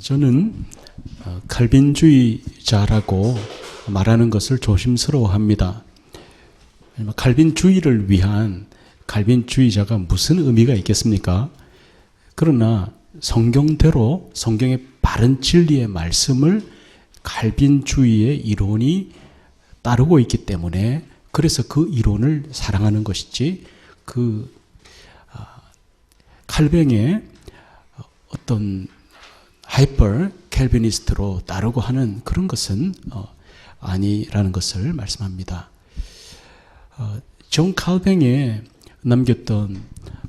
저는 칼빈주의자라고 말하는 것을 조심스러워합니다. 칼빈주의를 위한 칼빈주의자가 무슨 의미가 있겠습니까? 그러나 성경대로 성경의 바른 진리의 말씀을 칼빈주의의 이론이 따르고 있기 때문에 그래서 그 이론을 사랑하는 것이지 칼뱅의 어떤 하이퍼 캘비니스트로 따르고 하는 그런 것은 아니라는 것을 말씀합니다. 존 칼뱅의 남겼던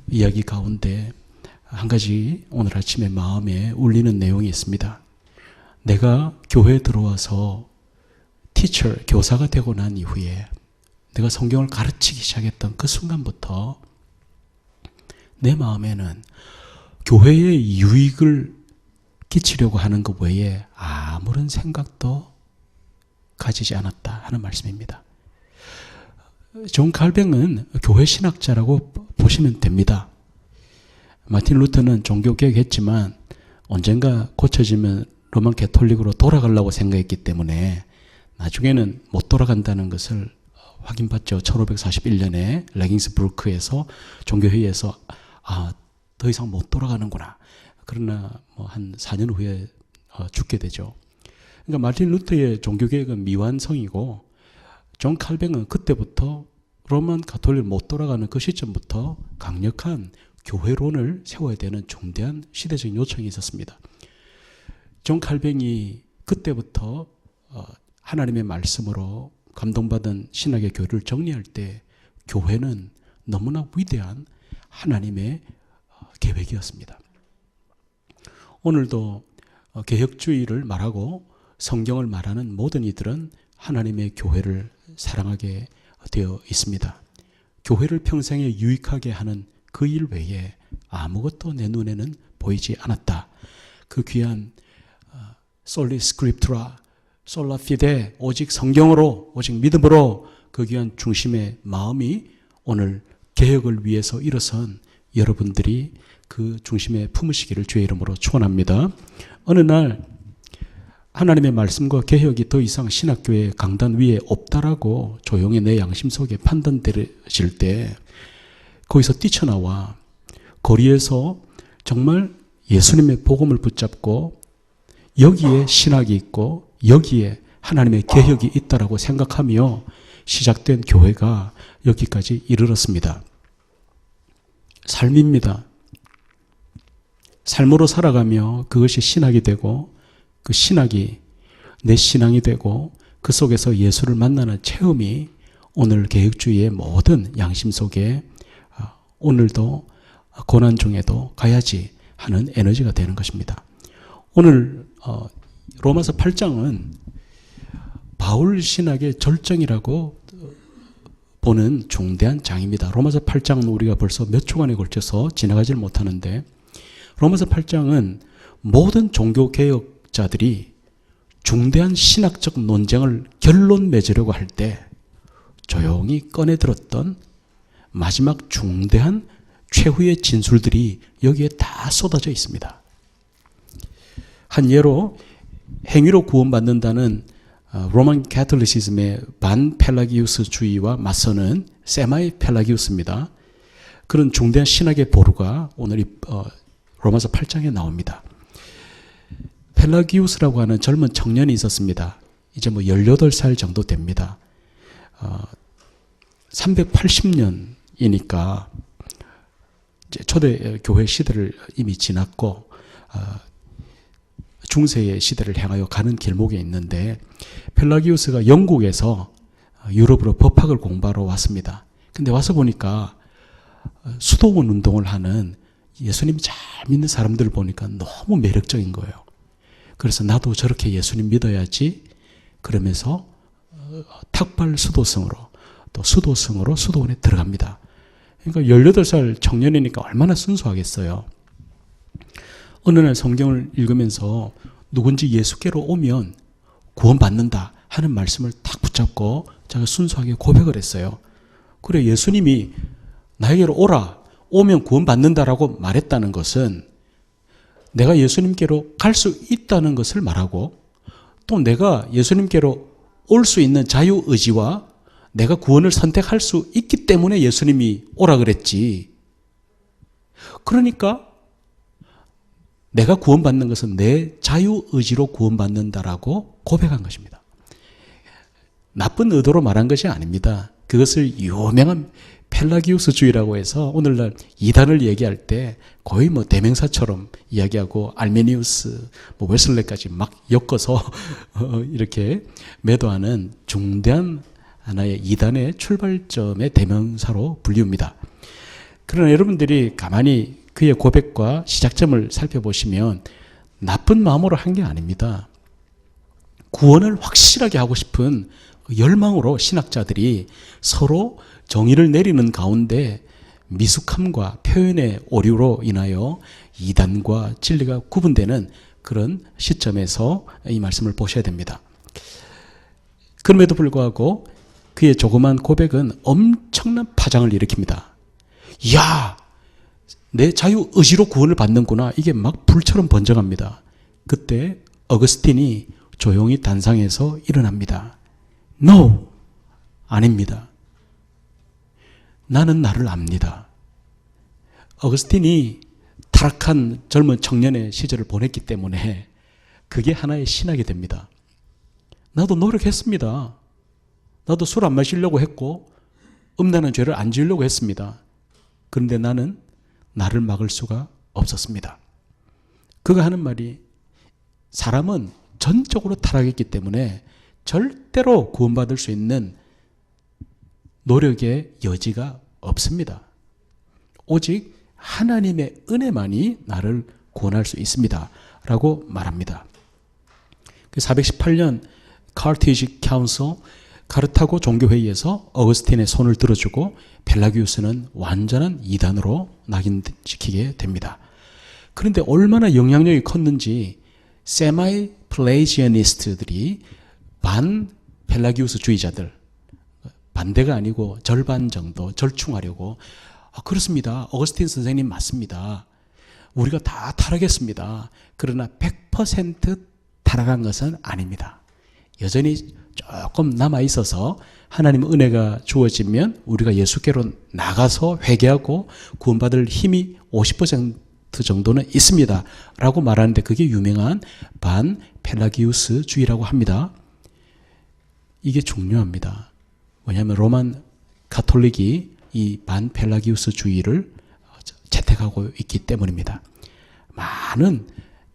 이야기 가운데 한 가지 오늘 아침에 마음에 울리는 내용이 있습니다. 내가 교회에 들어와서 교사가 되고 난 이후에 내가 성경을 가르치기 시작했던 그 순간부터 내 마음에는 교회의 유익을 끼치려고 하는 것 외에 아무런 생각도 가지지 않았다 하는 말씀입니다. 존 칼뱅은 교회 신학자라고 보시면 됩니다. 마틴 루터는 종교개혁했지만 언젠가 고쳐지면 로만 가톨릭으로 돌아가려고 생각했기 때문에 나중에는 못 돌아간다는 것을 확인받죠. 1541년에 레깅스부르크에서 종교회의에서 더 이상 못 돌아가는구나. 그러나 한 4년 후에 죽게 되죠. 그러니까 마틴 루터의 종교개혁은 미완성이고 존 칼뱅은 그때부터 로만 가톨릭 못 돌아가는 그 시점부터 강력한 교회론을 세워야 되는 중대한 시대적 요청이 있었습니다. 존 칼뱅이 그때부터 하나님의 말씀으로 감동받은 신학의 교리를 정리할 때 교회는 너무나 위대한 하나님의 계획이었습니다. 오늘도 개혁주의를 말하고 성경을 말하는 모든 이들은 하나님의 교회를 사랑하게 되어 있습니다. 교회를 평생에 유익하게 하는 그 일 외에 아무것도 내 눈에는 보이지 않았다. 그 귀한 솔리 스크립투라 솔라 피데 오직 성경으로 오직 믿음으로 그 귀한 중심의 마음이 오늘 개혁을 위해서 일어선 여러분들이 그 중심에 품으시기를 주의 이름으로 축원합니다. 어느 날 하나님의 말씀과 개혁이 더 이상 신학교의 강단 위에 없다라고 조용히 내 양심 속에 판단되어질 때 거기서 뛰쳐나와 거리에서 정말 예수님의 복음을 붙잡고 여기에 신학이 있고 여기에 하나님의 개혁이 있다라고 생각하며 시작된 교회가 여기까지 이르렀습니다. 삶입니다. 삶으로 살아가며 그것이 신학이 되고 그 신학이 내 신앙이 되고 그 속에서 예수를 만나는 체험이 오늘 개혁주의의 모든 양심 속에 오늘도 고난 중에도 가야지 하는 에너지가 되는 것입니다. 오늘 로마서 8장은 바울 신학의 절정이라고 보는 중대한 장입니다. 로마서 8장은 우리가 벌써 몇 주간에 걸쳐서 지나가질 못하는데 로마서 8장은 모든 종교개혁자들이 중대한 신학적 논쟁을 결론 맺으려고 할 때 조용히 꺼내들었던 마지막 중대한 최후의 진술들이 여기에 다 쏟아져 있습니다. 한 예로 행위로 구원받는다는 로만 캐톨리시즘의 반펠라기우스주의와 맞서는 세마이 펠라기우스입니다. 그런 중대한 신학의 보루가 오늘 로마서 8장에 나옵니다. 펠라기우스라고 하는 젊은 청년이 있었습니다. 이제 18살 정도 됩니다. 380년이니까 초대 교회 시대를 이미 지났고 중세의 시대를 향하여 가는 길목에 있는데 펠라기우스가 영국에서 유럽으로 법학을 공부하러 왔습니다. 근데 와서 보니까 수도원 운동을 하는 예수님 잘 믿는 사람들을 보니까 너무 매력적인 거예요. 그래서 나도 저렇게 예수님 믿어야지 그러면서 탁발 수도승으로 또 수도승으로 수도원에 들어갑니다. 그러니까 18살 청년이니까 얼마나 순수하겠어요. 어느 날 성경을 읽으면서 누군지 예수께로 오면 구원받는다 하는 말씀을 딱 붙잡고 자기가 순수하게 고백을 했어요. 그래, 예수님이 나에게로 오라, 오면 구원받는다라고 말했다는 것은 내가 예수님께로 갈 수 있다는 것을 말하고 또 내가 예수님께로 올 수 있는 자유의지와 내가 구원을 선택할 수 있기 때문에 예수님이 오라 그랬지. 그러니까 내가 구원받는 것은 내 자유의지로 구원받는다라고 고백한 것입니다. 나쁜 의도로 말한 것이 아닙니다. 그것을 유명한 펠라기우스주의라고 해서 오늘날 이단을 얘기할 때 거의 뭐 대명사처럼 이야기하고 알메니우스, 웨슬레까지 막 엮어서 이렇게 매도하는 중대한 하나의 이단의 출발점의 대명사로 불리웁니다. 그러나 여러분들이 가만히 그의 고백과 시작점을 살펴보시면 나쁜 마음으로 한 게 아닙니다. 구원을 확실하게 하고 싶은 열망으로 신학자들이 서로 정의를 내리는 가운데 미숙함과 표현의 오류로 인하여 이단과 진리가 구분되는 그런 시점에서 이 말씀을 보셔야 됩니다. 그럼에도 불구하고 그의 조그만 고백은 엄청난 파장을 일으킵니다. 이야, 내 자유의지로 구원을 받는구나. 이게 막 불처럼 번져갑니다. 그때 어거스틴이 조용히 단상에서 일어납니다. No! 아닙니다. 나는 나를 압니다. 어거스틴이 타락한 젊은 청년의 시절을 보냈기 때문에 그게 하나의 신학이 됩니다. 나도 노력했습니다. 나도 술 안 마시려고 했고 음란한 죄를 안 지으려고 했습니다. 그런데 나는 나를 막을 수가 없었습니다. 그가 하는 말이 사람은 전적으로 타락했기 때문에 절대로 구원받을 수 있는 노력의 여지가 없습니다. 오직 하나님의 은혜만이 나를 구원할 수 있습니다. 라고 말합니다. 418년 카르티지 카운슬 카르타고 종교회의에서 어거스틴의 손을 들어주고 펠라기우스는 완전한 이단으로 낙인시키게 됩니다. 그런데 얼마나 영향력이 컸는지 세마이 플레이지아니스트들이 반 펠라기우스주의자들, 반대가 아니고 절반 정도 절충하려고 그렇습니다. 어거스틴 선생님 맞습니다. 우리가 다 타락했습니다. 그러나 100% 타락한 것은 아닙니다. 여전히 조금 남아있어서 하나님의 은혜가 주어지면 우리가 예수께로 나가서 회개하고 구원받을 힘이 50% 정도는 있습니다. 라고 말하는데 그게 유명한 반 펠라기우스주의라고 합니다. 이게 중요합니다. 왜냐하면 로만 가톨릭이 이 반 펠라기우스주의를 채택하고 있기 때문입니다. 많은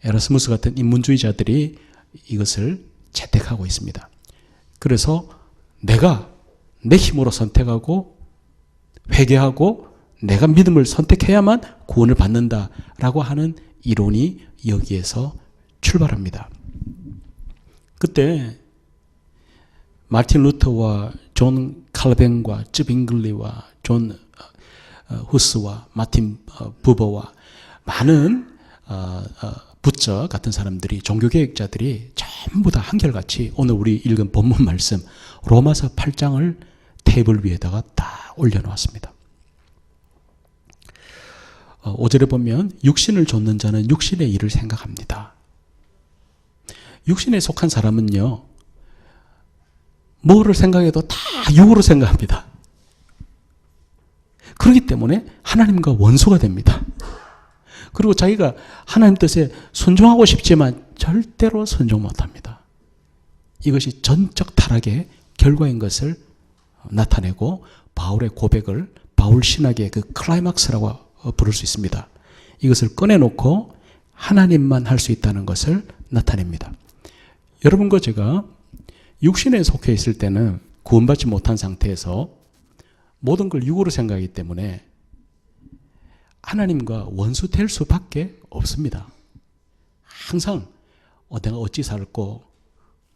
에라스무스 같은 인문주의자들이 이것을 채택하고 있습니다. 그래서 내가 내 힘으로 선택하고 회개하고 내가 믿음을 선택해야만 구원을 받는다라고 하는 이론이 여기에서 출발합니다. 그때 마틴 루터와 존 칼뱅과 쯔빙글리와 존 후스와 마틴 부버와 많은 부처 같은 사람들이 종교개혁자들이 전부 다 한결같이 오늘 우리 읽은 본문 말씀 로마서 8장을 테이블 위에다가 다 올려놓았습니다. 5절에 보면 육신을 좇는 자는 육신의 일을 생각합니다. 육신에 속한 사람은요 뭐를 생각해도 다 육으로 생각합니다. 그렇기 때문에 하나님과 원수가 됩니다. 그리고 자기가 하나님 뜻에 순종하고 싶지만 절대로 순종 못합니다. 이것이 전적 타락의 결과인 것을 나타내고 바울의 고백을 바울 신학의 그 클라이막스라고 부를 수 있습니다. 이것을 꺼내놓고 하나님만 할 수 있다는 것을 나타냅니다. 여러분과 제가 육신에 속해 있을 때는 구원받지 못한 상태에서 모든 걸 육으로 생각하기 때문에 하나님과 원수 될 수밖에 없습니다. 항상 내가 어찌 살고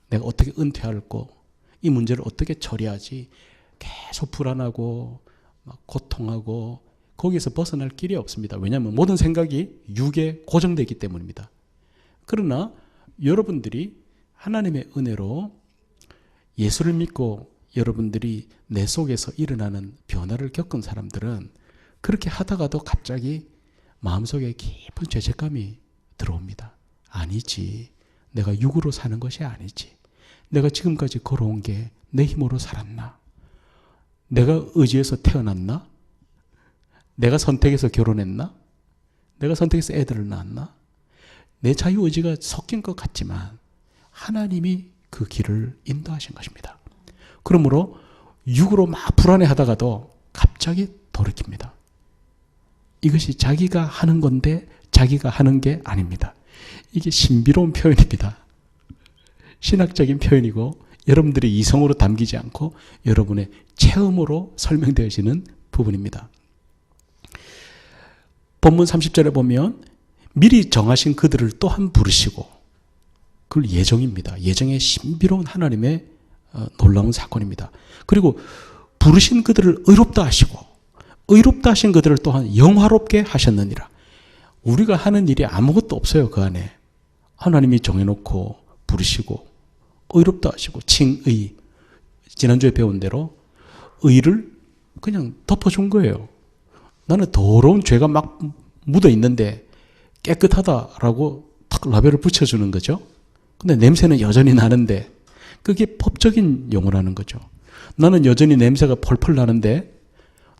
내가 어떻게 은퇴할고 이 문제를 어떻게 처리하지 계속 불안하고 막 고통하고 거기에서 벗어날 길이 없습니다. 왜냐하면 모든 생각이 육에 고정되어 있기 때문입니다. 그러나 여러분들이 하나님의 은혜로 예수를 믿고 여러분들이 내 속에서 일어나는 변화를 겪은 사람들은 그렇게 하다가도 갑자기 마음속에 깊은 죄책감이 들어옵니다. 아니지. 내가 육으로 사는 것이 아니지. 내가 지금까지 걸어온 게 내 힘으로 살았나? 내가 의지해서 태어났나? 내가 선택해서 결혼했나? 내가 선택해서 애들을 낳았나? 내 자유의지가 섞인 것 같지만 하나님이 그 길을 인도하신 것입니다. 그러므로 육으로 막 불안해하다가도 갑자기 돌이킵니다. 이것이 자기가 하는 건데 자기가 하는 게 아닙니다. 이게 신비로운 표현입니다. 신학적인 표현이고 여러분들의 이성으로 담기지 않고 여러분의 체험으로 설명되어지는 부분입니다. 본문 30절에 보면 미리 정하신 그들을 또한 부르시고, 그걸 예정입니다. 예정의 신비로운 하나님의 놀라운 사건입니다. 그리고 부르신 그들을 의롭다 하시고 의롭다 하신 그들을 또한 영화롭게 하셨느니라. 우리가 하는 일이 아무것도 없어요. 그 안에 하나님이 정해놓고 부르시고 의롭다 하시고 칭의, 지난주에 배운 대로 의를 그냥 덮어준 거예요. 나는 더러운 죄가 막 묻어 있는데 깨끗하다라고 탁 라벨을 붙여주는 거죠. 근데 냄새는 여전히 나는데 그게 법적인 용어라는 거죠. 나는 여전히 냄새가 펄펄 나는데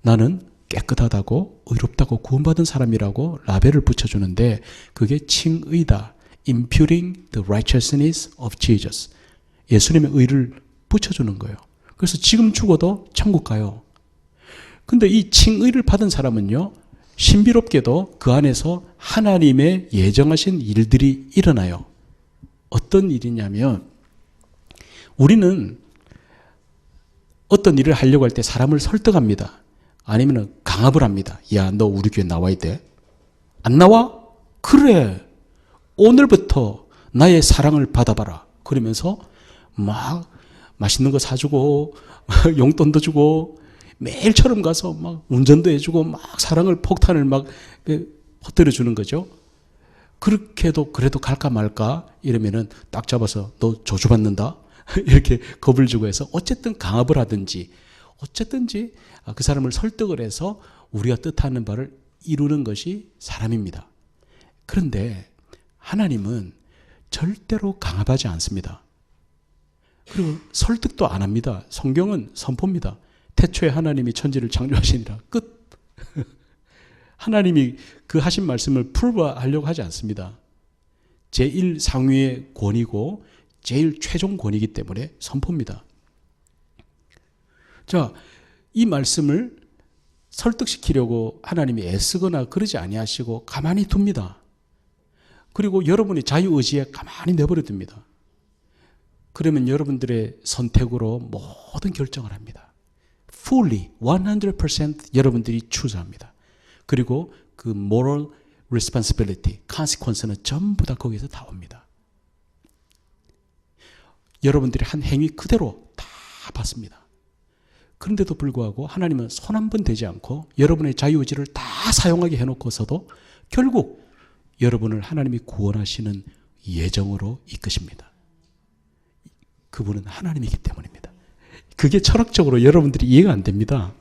나는 깨끗하다고 의롭다고 구원받은 사람이라고 라벨을 붙여주는데 그게 칭의다. Imputing the righteousness of Jesus. 예수님의 의를 붙여주는 거예요. 그래서 지금 죽어도 천국 가요. 근데 이 칭의를 받은 사람은요, 신비롭게도 그 안에서 하나님의 예정하신 일들이 일어나요. 어떤 일이냐면 우리는 어떤 일을 하려고 할 때 사람을 설득합니다. 아니면 강압을 합니다. 야, 너 우리 교회 나와야 돼. 안 나와? 그래. 오늘부터 나의 사랑을 받아봐라. 그러면서 막 맛있는 거 사주고 용돈도 주고 매일처럼 가서 막 운전도 해주고 막 사랑을 폭탄을 막 퍼뜨려 주는 거죠. 그렇게도 그래도 갈까 말까 이러면은 딱 잡아서 너 저주받는다 이렇게 겁을 주고 해서 어쨌든 강압을 하든지 어쨌든지 그 사람을 설득을 해서 우리가 뜻하는 바를 이루는 것이 사람입니다. 그런데 하나님은 절대로 강압하지 않습니다. 그리고 설득도 안 합니다. 성경은 선포입니다. 태초에 하나님이 천지를 창조하시니라. 끝. 하나님이 그 하신 말씀을 풀어하려고 하지 않습니다. 제일 상위의 권위고 제일 최종 권위이기 때문에 선포입니다. 자, 이 말씀을 설득시키려고 하나님이 애쓰거나 그러지 아니하시고 가만히 둡니다. 그리고 여러분이 자유의지에 가만히 내버려 둡니다. 그러면 여러분들의 선택으로 모든 결정을 합니다. Fully, 100% 여러분들이 추수합니다. 그리고 그 moral responsibility, consequence는 전부 다 거기에서 다 옵니다. 여러분들이 한 행위 그대로 다 받습니다. 그런데도 불구하고 하나님은 손 한 번 대지 않고 여러분의 자유의지를 다 사용하게 해놓고서도 결국 여러분을 하나님이 구원하시는 예정으로 이끄십니다. 그분은 하나님이기 때문입니다. 그게 철학적으로 여러분들이 이해가 안 됩니다.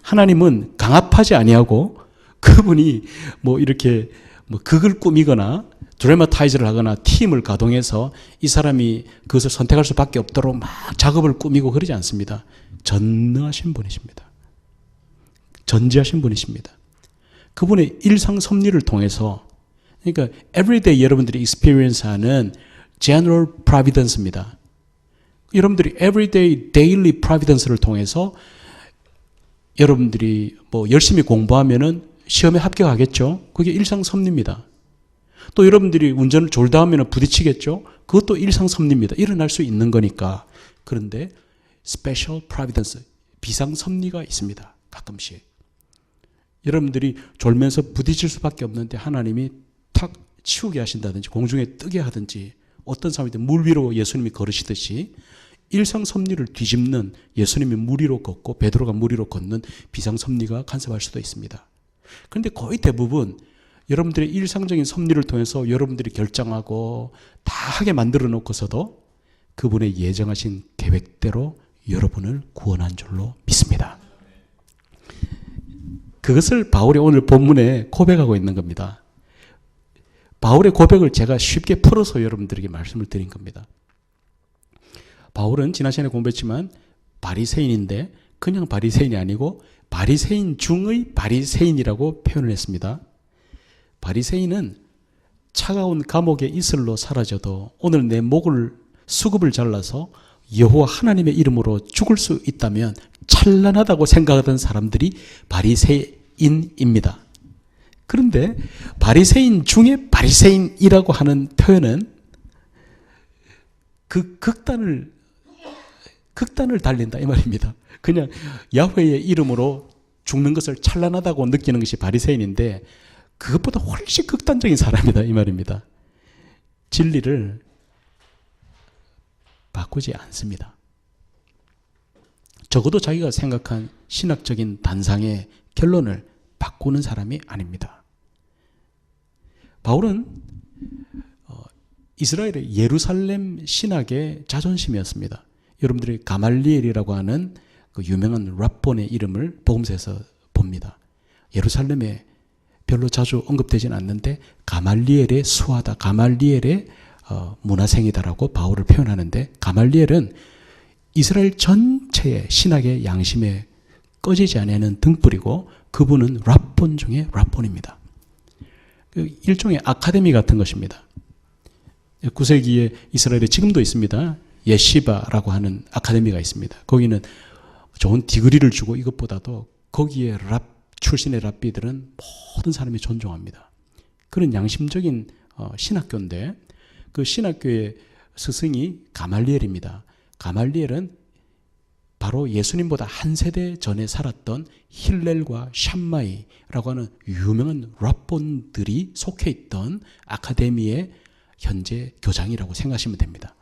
하나님은 강압하지 아니하고 그분이 뭐 이렇게 뭐 극을 꾸미거나 드라마타이즈를 하거나 팀을 가동해서 이 사람이 그것을 선택할 수밖에 없도록 막 작업을 꾸미고 그러지 않습니다. 전능하신 분이십니다. 전지하신 분이십니다. 그분의 일상 섭리를 통해서, 그러니까 everyday 여러분들이 experience하는 general providence입니다. 여러분들이 everyday, daily providence를 통해서 여러분들이 뭐 열심히 공부하면은 시험에 합격하겠죠. 그게 일상 섭리입니다. 또 여러분들이 운전을 졸다 하면 부딪히겠죠. 그것도 일상 섭리입니다. 일어날 수 있는 거니까. 그런데 special providence, 비상 섭리가 있습니다. 가끔씩. 여러분들이 졸면서 부딪힐 수밖에 없는데 하나님이 탁 치우게 하신다든지 공중에 뜨게 하든지 어떤 사람이 물 위로 예수님이 걸으시듯이 일상 섭리를 뒤집는, 예수님이 물 위로 걷고 베드로가 물 위로 걷는 비상 섭리가 간섭할 수도 있습니다. 그런데 거의 대부분 여러분들의 일상적인 섭리를 통해서 여러분들이 결정하고 다 하게 만들어 놓고서도 그분의 예정하신 계획대로 여러분을 구원한 줄로 믿습니다. 그것을 바울이 오늘 본문에 고백하고 있는 겁니다. 바울의 고백을 제가 쉽게 풀어서 여러분들에게 말씀을 드린 겁니다. 바울은 지난 시간에 공부했지만 바리새인인데 그냥 바리새인이 아니고 바리새인 중의 바리새인이라고 표현을 했습니다. 바리새인은 차가운 감옥의 이슬로 사라져도 오늘 내 목을 수급을 잘라서 여호와 하나님의 이름으로 죽을 수 있다면 찬란하다고 생각하던 사람들이 바리새인입니다. 그런데 바리새인 중에 바리새인이라고 하는 표현은 그 극단을 달린다 이 말입니다. 그냥 야훼의 이름으로 죽는 것을 찬란하다고 느끼는 것이 바리새인인데 그것보다 훨씬 극단적인 사람이다 이 말입니다. 진리를 바꾸지 않습니다. 적어도 자기가 생각한 신학적인 단상의 결론을 바꾸는 사람이 아닙니다. 바울은 이스라엘의 예루살렘 신학의 자존심이었습니다. 여러분들이 가말리엘이라고 하는 그 유명한 랍본의 이름을 복음서에서 봅니다. 예루살렘에 별로 자주 언급되지는 않는데 가말리엘의 수하다, 가말리엘의 문화생이다라고 바울을 표현하는데 가말리엘은 이스라엘 전체의 신학의 양심에 꺼지지 않는 등불이고 그분은 랍본 중에 랍본입니다. 일종의 아카데미 같은 것입니다. 9세기에 이스라엘에 지금도 있습니다. 예시바라고 하는 아카데미가 있습니다. 거기는 좋은 디그리를 주고 이것보다도 거기에 출신의 랍비들은 모든 사람이 존중합니다. 그런 양심적인 신학교인데 그 신학교의 스승이 가말리엘입니다. 가말리엘은 바로 예수님보다 한 세대 전에 살았던 힐렐과 샴마이라고 하는 유명한 랍본들이 속해 있던 아카데미의 현재 교장이라고 생각하시면 됩니다.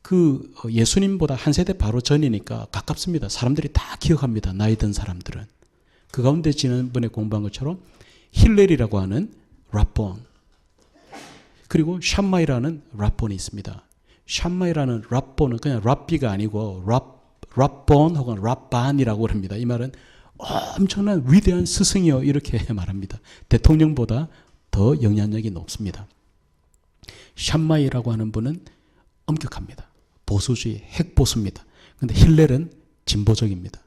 그 예수님보다 한 세대 바로 전이니까 가깝습니다. 사람들이 다 기억합니다. 나이 든 사람들은. 그 가운데 지난번에 공부한 것처럼 힐렐이라고 하는 랍본 그리고 샴마이라는 랍본이 있습니다. 샴마이라는 랍본은 그냥 랍비가 아니고 랍본 혹은 랍반이라고 합니다. 이 말은 엄청난 위대한 스승이요 이렇게 말합니다. 대통령보다 더 영향력이 높습니다. 샴마이라고 하는 분은 엄격합니다. 보수주의, 핵보수입니다. 그런데 힐렐은 진보적입니다.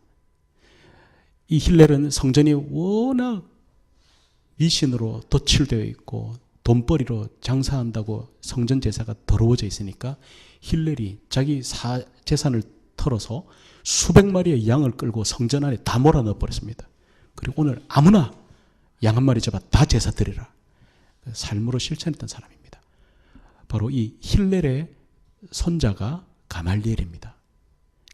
이 힐렐은 성전이 워낙 미신으로 도칠되어 있고 돈벌이로 장사한다고 성전 제사가 더러워져 있으니까 힐렐이 자기 재산을 털어서 수백 마리의 양을 끌고 성전 안에 다 몰아넣어 버렸습니다. 그리고 오늘 아무나 양 한 마리 잡아 다 제사 드리라. 삶으로 실천했던 사람입니다. 바로 이 힐렐의 손자가 가말리엘입니다.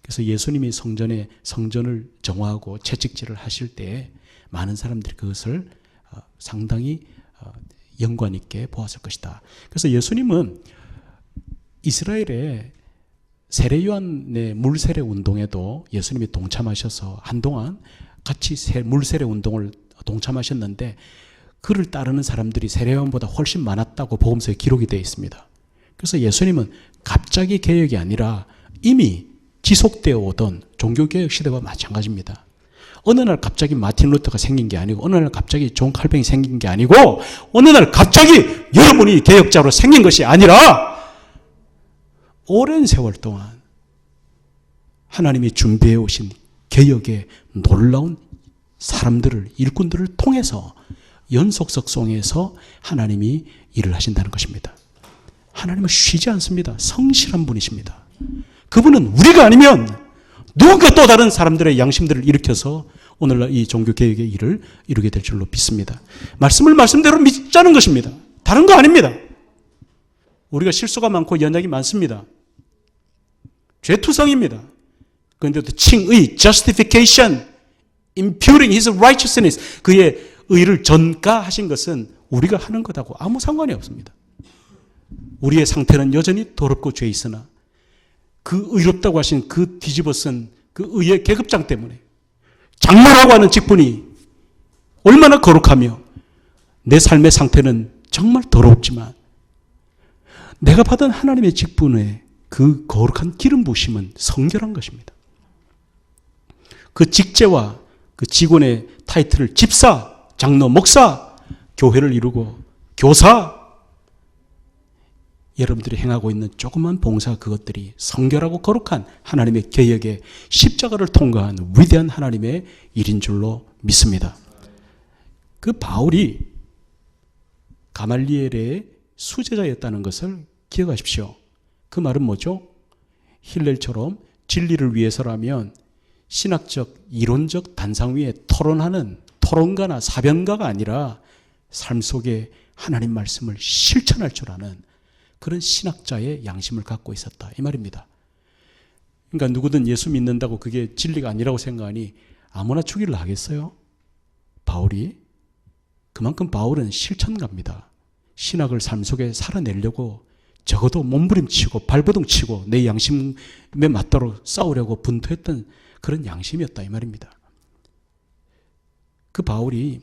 그래서 예수님이 성전을 정화하고 채찍질을 하실 때 많은 사람들이 그것을 상당히 연관 있게 보았을 것이다. 그래서 예수님은 이스라엘의 세례요한의 물세례 운동에도 예수님이 동참하셔서 한동안 같이 물세례 운동을 동참하셨는데 그를 따르는 사람들이 세례요한보다 훨씬 많았다고 복음서에 기록이 되어 있습니다. 그래서 예수님은 갑자기 개혁이 아니라 이미 지속되어 오던 종교개혁 시대와 마찬가지입니다. 어느 날 갑자기 마틴 루터가 생긴 게 아니고 어느 날 갑자기 존 칼뱅이 생긴 게 아니고 어느 날 갑자기 여러분이 개혁자로 생긴 것이 아니라 오랜 세월 동안 하나님이 준비해 오신 개혁의 놀라운 사람들을 일꾼들을 통해서 연속성 속에서 하나님이 일을 하신다는 것입니다. 하나님은 쉬지 않습니다. 성실한 분이십니다. 그분은 우리가 아니면 누군가 또 다른 사람들의 양심들을 일으켜서 오늘날 이 종교개혁의 일을 이루게 될 줄로 믿습니다. 말씀을 말씀대로 믿자는 것입니다. 다른 거 아닙니다. 우리가 실수가 많고 연약이 많습니다. 죄투성입니다. 그런데도 칭의, justification, imputing his righteousness, 그의 의를 전가하신 것은 우리가 하는 것하고 아무 상관이 없습니다. 우리의 상태는 여전히 더럽고 죄 있으나 그 의롭다고 하신 그 뒤집어 쓴 그 의의 계급장 때문에 장로라고 하는 직분이 얼마나 거룩하며 내 삶의 상태는 정말 더럽지만 내가 받은 하나님의 직분의 그 거룩한 기름 부심은 성결한 것입니다. 그 직제와 그 직원의 타이틀을 집사, 장로, 목사, 교회를 이루고 교사, 여러분들이 행하고 있는 조그만 봉사 그것들이 성결하고 거룩한 하나님의 계획에 십자가를 통과한 위대한 하나님의 일인 줄로 믿습니다. 그 바울이 가말리엘의 수제자였다는 것을 기억하십시오. 그 말은 뭐죠? 힐렐처럼 진리를 위해서라면 신학적, 이론적 단상 위에 토론하는 토론가나 사변가가 아니라 삶 속에 하나님 말씀을 실천할 줄 아는 그런 신학자의 양심을 갖고 있었다. 이 말입니다. 그러니까 누구든 예수 믿는다고 그게 진리가 아니라고 생각하니 아무나 죽이려 하겠어요? 바울이? 그만큼 바울은 실천가입니다. 신학을 삶 속에 살아내려고 적어도 몸부림치고 발버둥치고 내 양심에 맞도록 싸우려고 분투했던 그런 양심이었다 이 말입니다. 그 바울이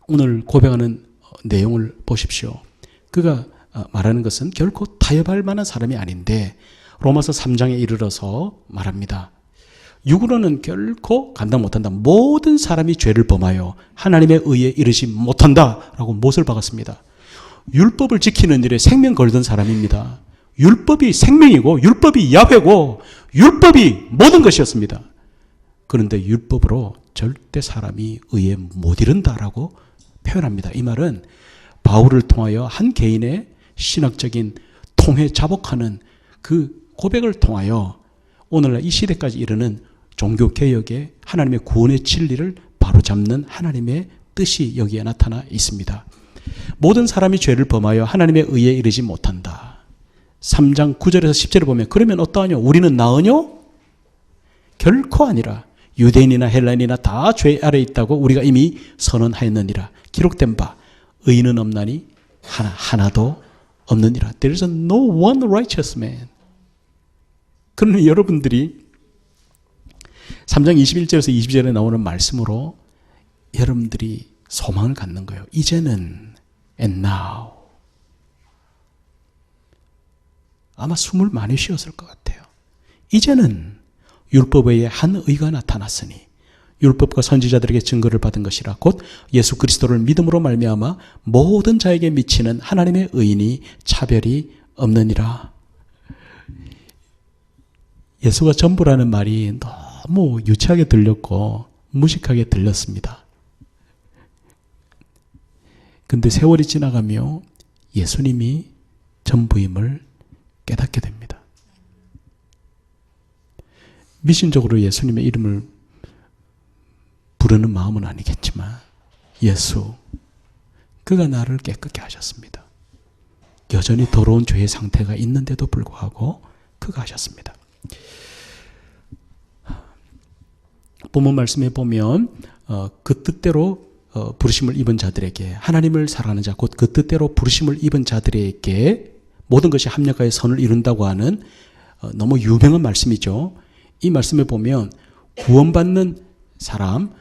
오늘 고백하는 내용을 보십시오. 그가 말하는 것은 결코 타협할 만한 사람이 아닌데 로마서 3장에 이르러서 말합니다. 육으로는 결코 감당 못한다. 모든 사람이 죄를 범하여 하나님의 의에 이르지 못한다라고 못을 박았습니다. 율법을 지키는 일에 생명 걸던 사람입니다. 율법이 생명이고 율법이 야훼고 율법이 모든 것이었습니다. 그런데 율법으로 절대 사람이 의에 못 이른다라고 표현합니다. 이 말은 바울을 통하여 한 개인의 신학적인 통해 자복하는 그 고백을 통하여 오늘날 이 시대까지 이르는 종교개혁의 하나님의 구원의 진리를 바로잡는 하나님의 뜻이 여기에 나타나 있습니다. 모든 사람이 죄를 범하여 하나님의 의에 이르지 못한다. 3장 9절에서 10절을 보면 그러면 어떠하뇨? 우리는 나으뇨? 결코 아니라 유대인이나 헬라인이나 다 죄 아래에 있다고 우리가 이미 선언하였느니라. 기록된 바 의인은 없나니 하나도 없느니라. There is no one righteous man. 그러니 여러분들이 3장 21절에서 22절에 나오는 말씀으로 여러분들이 소망을 갖는 거예요. 이제는 and now. 아마 숨을 많이 쉬었을 것 같아요. 이제는 율법 외에 한 의가 나타났으니 율법과 선지자들에게 증거를 받은 것이라 곧 예수 그리스도를 믿음으로 말미암아 모든 자에게 미치는 하나님의 의인이 차별이 없느니라. 예수가 전부라는 말이 너무 유치하게 들렸고 무식하게 들렸습니다. 근데 세월이 지나가며 예수님이 전부임을 깨닫게 됩니다. 미신적으로 예수님의 이름을 부르는 마음은 아니겠지만 예수, 그가 나를 깨끗게 하셨습니다. 여전히 더러운 죄의 상태가 있는데도 불구하고 그가 하셨습니다. 본문 말씀에 보면 그 뜻대로 부르심을 입은 자들에게 하나님을 사랑하는 자 곧 그 뜻대로 부르심을 입은 자들에게 모든 것이 합력하여 선을 이룬다고 하는 너무 유명한 말씀이죠. 이 말씀에 보면 구원받는 사람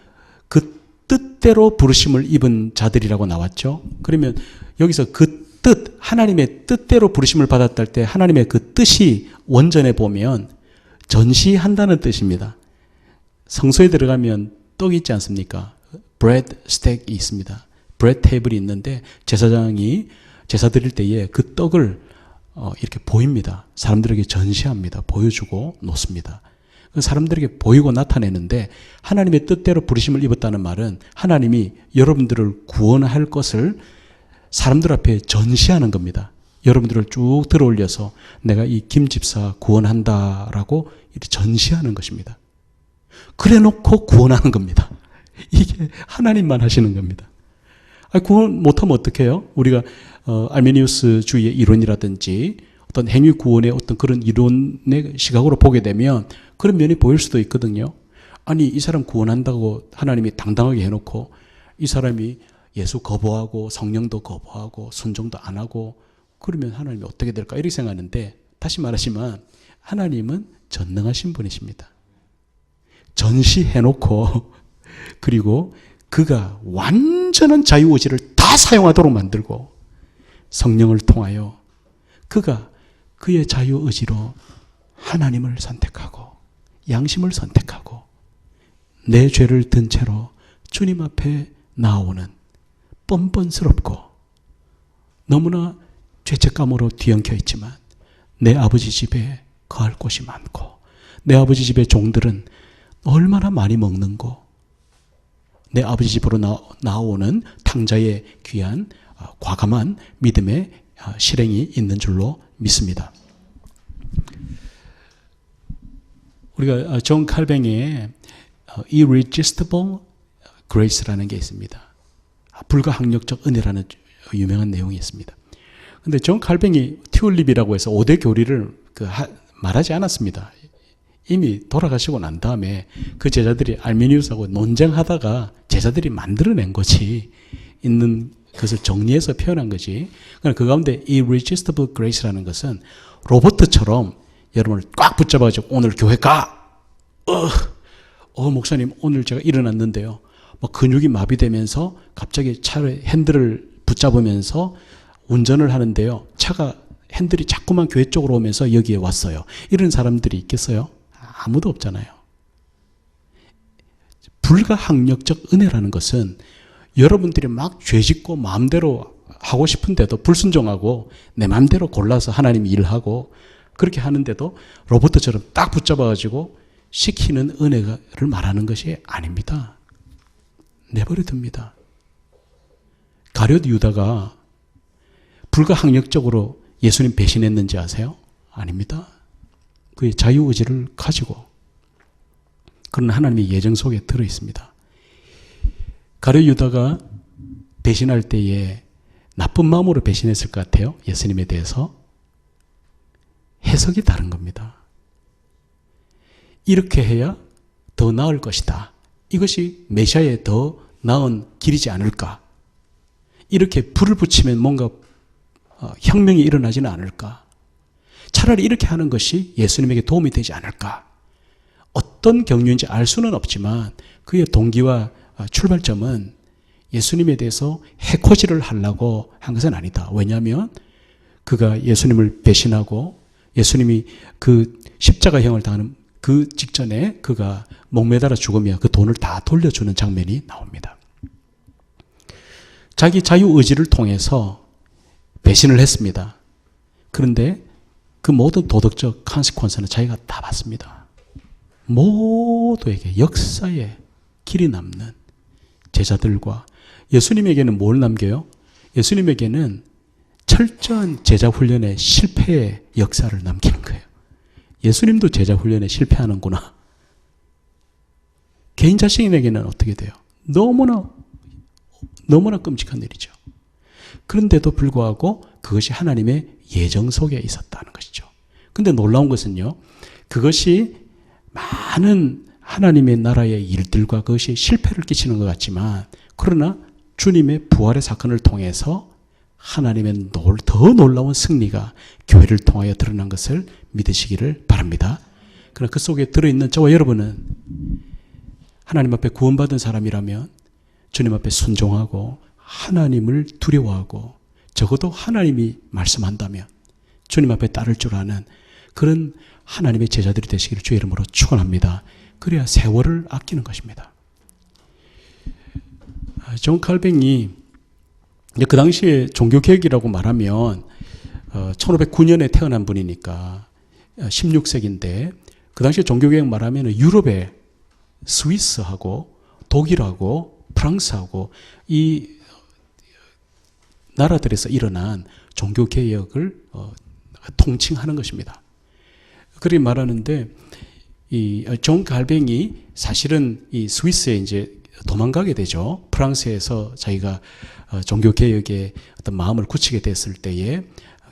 그 뜻대로 부르심을 입은 자들이라고 나왔죠. 그러면 여기서 그 뜻 하나님의 뜻대로 부르심을 받았다 할 때 하나님의 그 뜻이 원전에 보면 전시한다는 뜻입니다. 성소에 들어가면 떡이 있지 않습니까? bread stack이 있습니다. bread table이 있는데 제사장이 제사 드릴 때에 그 떡을 이렇게 보입니다. 사람들에게 전시합니다. 보여주고 놓습니다. 사람들에게 보이고 나타내는데 하나님의 뜻대로 부르심을 입었다는 말은 하나님이 여러분들을 구원할 것을 사람들 앞에 전시하는 겁니다. 여러분들을 쭉 들어올려서 내가 이 김 집사 구원한다라고 이렇게 전시하는 것입니다. 그래 놓고 구원하는 겁니다. 이게 하나님만 하시는 겁니다. 구원 못하면 어떡해요? 우리가 알메니우스 주의의 이론이라든지 어떤 행위 구원의 어떤 그런 이론의 시각으로 보게 되면 그런 면이 보일 수도 있거든요. 아니 이 사람 구원한다고 하나님이 당당하게 해놓고 이 사람이 예수 거부하고 성령도 거부하고 순종도 안 하고 그러면 하나님이 어떻게 될까 이렇게 생각하는데 다시 말하지만 하나님은 전능하신 분이십니다. 전시해놓고 그리고 그가 완전한 자유의지를 다 사용하도록 만들고 성령을 통하여 그가 그의 자유의지로 하나님을 선택하고 양심을 선택하고 내 죄를 든 채로 주님 앞에 나오는 뻔뻔스럽고 너무나 죄책감으로 뒤엉켜 있지만 내 아버지 집에 거할 곳이 많고 내 아버지 집의 종들은 얼마나 많이 먹는고 내 아버지 집으로 나오는 탕자의 귀한 과감한 믿음의 실행이 있는 줄로 믿습니다. 우리가 존 칼뱅의 Irresistible Grace라는 게 있습니다. 불가항력적 은혜라는 유명한 내용이 있습니다. 그런데 존 칼뱅이 튤립이라고 해서 5대 교리를 말하지 않았습니다. 이미 돌아가시고 난 다음에 그 제자들이 알미니우스하고 논쟁하다가 제자들이 만들어낸 것이 있는 것을 정리해서 표현한 거지. 그 가운데 Irresistible Grace라는 것은 로버트처럼 여러분을 꽉 붙잡아가지고 오늘 교회 가! 목사님 오늘 제가 일어났는데요. 근육이 마비되면서 갑자기 차를 핸들을 붙잡으면서 운전을 하는데요. 차가 핸들이 자꾸만 교회 쪽으로 오면서 여기에 왔어요. 이런 사람들이 있겠어요? 아무도 없잖아요. 불가항력적 은혜라는 것은 여러분들이 막 죄짓고 마음대로 하고 싶은데도 불순종하고 내 마음대로 골라서 하나님이 일하고 그렇게 하는데도 로버트처럼 딱 붙잡아가지고 시키는 은혜를 말하는 것이 아닙니다. 내버려 둡니다. 가룟 유다가 불가항력적으로 예수님 배신했는지 아세요? 아닙니다. 그의 자유의지를 가지고 그런 하나님의 예정 속에 들어있습니다. 가룟 유다가 배신할 때에 나쁜 마음으로 배신했을 것 같아요. 예수님에 대해서. 해석이 다른 겁니다. 이렇게 해야 더 나을 것이다. 이것이 메시아의 더 나은 길이지 않을까. 이렇게 불을 붙이면 뭔가 혁명이 일어나지는 않을까. 차라리 이렇게 하는 것이 예수님에게 도움이 되지 않을까. 어떤 경륜인지 알 수는 없지만 그의 동기와 출발점은 예수님에 대해서 해코지를 하려고 한 것은 아니다. 왜냐하면 그가 예수님을 배신하고 예수님이 그 십자가형을 당하는 그 직전에 그가 목매달아 죽으며 그 돈을 다 돌려주는 장면이 나옵니다. 자기 자유의지를 통해서 배신을 했습니다. 그런데 그 모든 도덕적 컨시퀀스는 자기가 다 받습니다. 모두에게 역사에 길이 남는 제자들과 예수님에게는 뭘 남겨요? 예수님에게는 철저한 제자 훈련의 실패의 역사를 남기는 거예요. 예수님도 제자 훈련에 실패하는구나. 개인 자신에게는 어떻게 돼요? 너무나 끔찍한 일이죠. 그런데도 불구하고 그것이 하나님의 예정 속에 있었다는 것이죠. 그런데 놀라운 것은요. 그것이 많은 하나님의 나라의 일들과 그것이 실패를 끼치는 것 같지만 그러나 주님의 부활의 사건을 통해서 하나님의 더 놀라운 승리가 교회를 통하여 드러난 것을 믿으시기를 바랍니다. 그러나 그 속에 들어있는 저와 여러분은 하나님 앞에 구원받은 사람이라면 주님 앞에 순종하고 하나님을 두려워하고 적어도 하나님이 말씀한다면 주님 앞에 따를 줄 아는 그런 하나님의 제자들이 되시기를 주의 이름으로 축원합니다. 그래야 세월을 아끼는 것입니다. 존 칼뱅이 그 당시에 종교개혁이라고 말하면 1509년에 태어난 분이니까 16세기인데 그 당시에 종교개혁 말하면 유럽의 스위스하고 독일하고 프랑스하고 이 나라들에서 일어난 종교개혁을 통칭하는 것입니다. 그렇게 말하는데 이 존 칼뱅이 사실은 이 스위스에 이제 도망가게 되죠. 프랑스에서 자기가 종교개혁에 어떤 마음을 굳히게 됐을 때에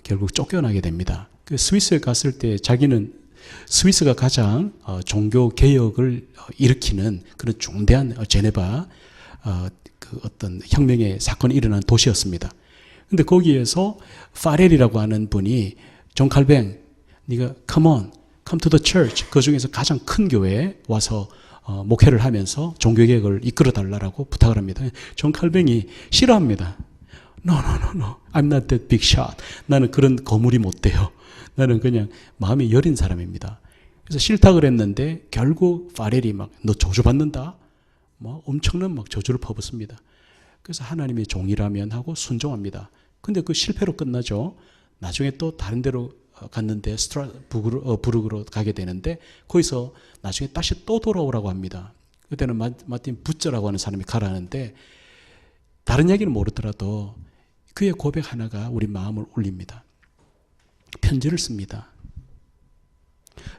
결국 쫓겨나게 됩니다. 그 스위스에 갔을 때 자기는 스위스가 가장 종교개혁을 일으키는 그런 중대한 제네바 그 어떤 혁명의 사건이 일어난 도시였습니다. 근데 거기에서 파렐이라고 하는 분이 존 칼뱅, 네가 come to the church. 그 중에서 가장 큰 교회에 와서 목회를 하면서 종교개혁을 이끌어 달라고 부탁을 합니다. 존 칼뱅이 싫어합니다. No. I'm not that big shot. 나는 그런 거물이 못 돼요. 나는 그냥 마음이 여린 사람입니다. 그래서 싫다 그랬는데 결국 파렐이 너 저주받는다. 엄청난 저주를 퍼붓습니다. 그래서 하나님의 종이라면 하고 순종합니다. 근데 그 실패로 끝나죠. 나중에 또 다른 데로 갔는데 스트라스부르크로 가게 되는데 거기서 나중에 다시 또 돌아오라고 합니다. 그때는 마틴 부처라고 하는 사람이 가라는데 다른 얘기는 모르더라도 그의 고백 하나가 우리 마음을 울립니다. 편지를 씁니다.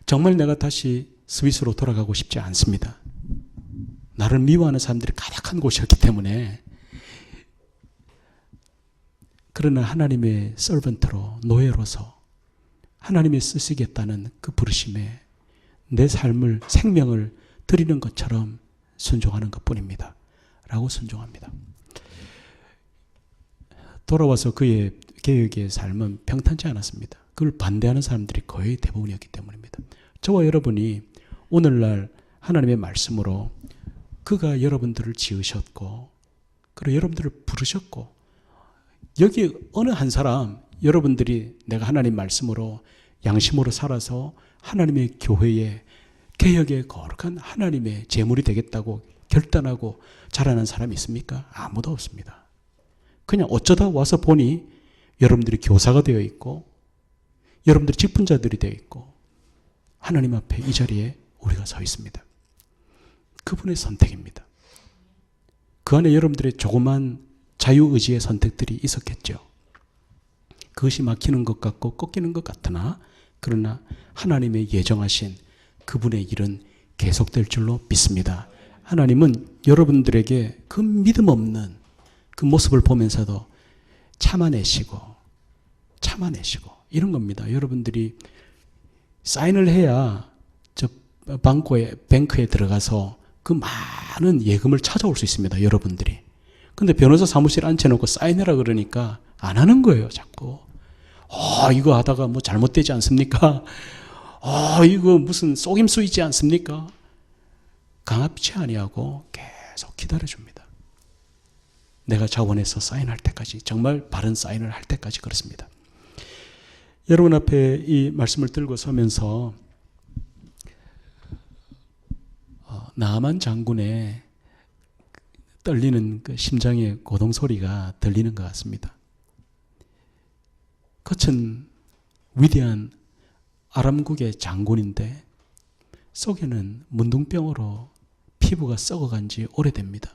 정말 내가 다시 스위스로 돌아가고 싶지 않습니다. 나를 미워하는 사람들이 가득한 곳이었기 때문에. 그러나 하나님의 서번트로, 노예로서 하나님이 쓰시겠다는 그 부르심에 내 삶을, 생명을 드리는 것처럼 순종하는 것뿐입니다. 라고 순종합니다. 돌아와서 그의 개혁의 삶은 평탄치 않았습니다. 그걸 반대하는 사람들이 거의 대부분이었기 때문입니다. 저와 여러분이 오늘날 하나님의 말씀으로 그가 여러분들을 지으셨고 그리고 여러분들을 부르셨고 여기 어느 한 사람 여러분들이 내가 하나님 말씀으로 양심으로 살아서 하나님의 교회에 개혁의 거룩한 하나님의 제물이 되겠다고 결단하고 자라는 사람이 있습니까? 아무도 없습니다. 그냥 어쩌다 와서 보니 여러분들이 교사가 되어 있고 여러분들이 직분자들이 되어 있고 하나님 앞에 이 자리에 우리가 서 있습니다. 그분의 선택입니다. 그 안에 여러분들의 조그만 자유의지의 선택들이 있었겠죠. 그것이 막히는 것 같고 꺾이는 것 같으나 그러나 하나님의 예정하신 그분의 일은 계속될 줄로 믿습니다. 하나님은 여러분들에게 그 믿음 없는 그 모습을 보면서도 참아내시고 이런 겁니다. 여러분들이 사인을 해야 저 뱅크에 들어가서 그 많은 예금을 찾아올 수 있습니다. 여러분들이. 근데 변호사 사무실 앉혀놓고 사인해라 그러니까 안 하는 거예요. 자꾸. 이거 하다가 뭐 잘못되지 않습니까? 이거 무슨 속임수 있지 않습니까? 강압치 아니하고 계속 기다려줍니다. 내가 자원해서 사인할 때까지, 정말 바른 사인을 할 때까지 그렇습니다. 여러분 앞에 이 말씀을 들고 서면서 나아만 장군의 떨리는 그 심장의 고동 소리가 들리는 것 같습니다. 그것은 위대한 아람국의 장군인데 속에는 문둥병으로 피부가 썩어간 지 오래됩니다.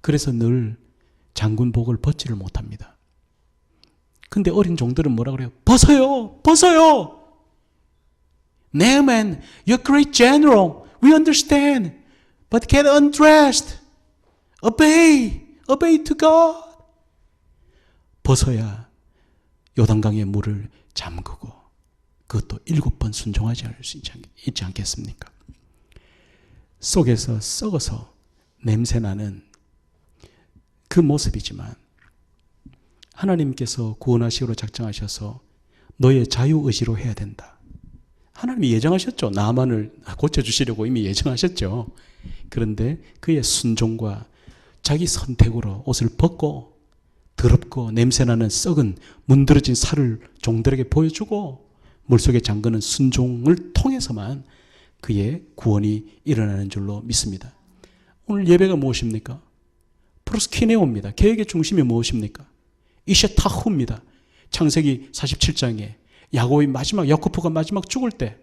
그래서 늘 장군복을 벗지를 못합니다. 근데 어린 종들은 뭐라 그래요? 벗어요! 벗어요! No man, you're a great general. We understand. But get undressed. Obey. Obey to God. 벗어야 요단강의 물을 잠그고 그것도 7번 순종하지 않을 수 있지 않겠습니까? 속에서 썩어서 냄새나는 그 모습이지만 하나님께서 구원하시기로 작정하셔서 너의 자유의지로 해야 된다. 하나님이 예정하셨죠. 나만을 고쳐주시려고 이미 예정하셨죠. 그런데 그의 순종과 자기 선택으로 옷을 벗고 더럽고 냄새나는 썩은 문드러진 살을 종들에게 보여주고 물속에 잠그는 순종을 통해서만 그의 구원이 일어나는 줄로 믿습니다. 오늘 예배가 무엇입니까? 프로스키네오입니다. 계획의 중심이 무엇입니까? 이셰타후입니다. 창세기 47장에 야코프가 마지막 죽을 때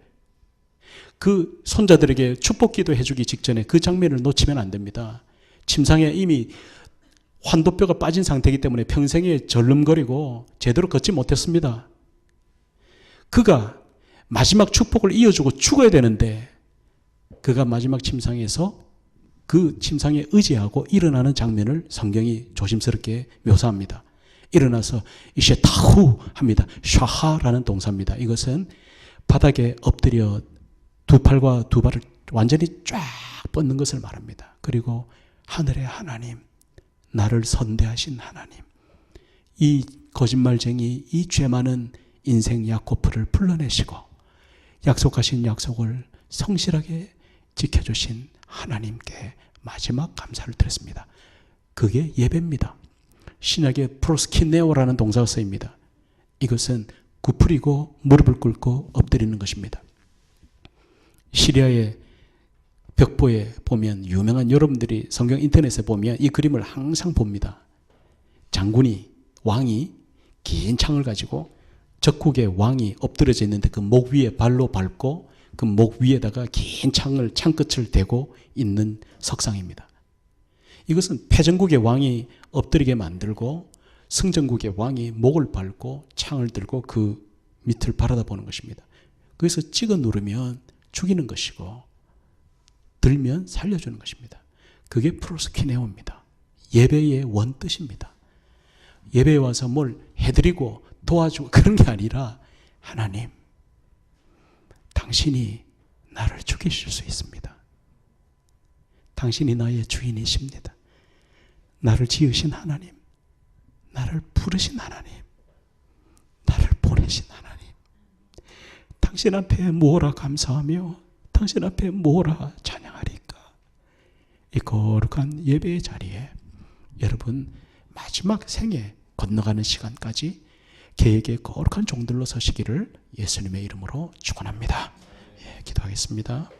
그 손자들에게 축복기도 해주기 직전에 그 장면을 놓치면 안 됩니다. 침상에 이미 환도뼈가 빠진 상태이기 때문에 평생에 절름거리고 제대로 걷지 못했습니다. 그가 마지막 축복을 이어주고 죽어야 되는데 그가 마지막 침상에서 그 침상에 의지하고 일어나는 장면을 성경이 조심스럽게 묘사합니다. 일어나서 이셰타후 합니다. 샤하라는 동사입니다. 이것은 바닥에 엎드려 두 팔과 두 발을 완전히 쫙 뻗는 것을 말합니다. 그리고 하늘의 하나님, 나를 선대하신 하나님, 이 거짓말쟁이, 이 죄 많은 인생 야코프를 불러내시고 약속하신 약속을 성실하게 지켜주신 하나님께 마지막 감사를 드렸습니다. 그게 예배입니다. 신약의 프로스키네오라는 동사가 쓰입니다. 이것은 굽으리고 무릎을 꿇고 엎드리는 것입니다. 시리아의 벽보에 보면 유명한, 여러분들이 성경 인터넷에 보면 이 그림을 항상 봅니다. 장군이, 왕이 긴 창을 가지고 적국의 왕이 엎드려져 있는데 그 목 위에 발로 밟고 그 목 위에다가 긴 창끝을 대고 있는 석상입니다. 이것은 패전국의 왕이 엎드리게 만들고 승전국의 왕이 목을 밟고 창을 들고 그 밑을 바라다 보는 것입니다. 그래서 찍어 누르면 죽이는 것이고 들면 살려주는 것입니다. 그게 프로스키네오입니다. 예배의 원뜻입니다. 예배에 와서 뭘 해드리고 도와주고 그런 게 아니라 하나님, 당신이 나를 죽이실 수 있습니다. 당신이 나의 주인이십니다. 나를 지으신 하나님, 나를 부르신 하나님, 나를 보내신 하나님, 당신 앞에 무엇라 감사하며 당신 앞에 무엇라 찬양하리까. 이 거룩한 예배의 자리에 여러분 마지막 생에 건너가는 시간까지 계획의 거룩한 종들로 서시기를 예수님의 이름으로 축원합니다. 기도하겠습니다.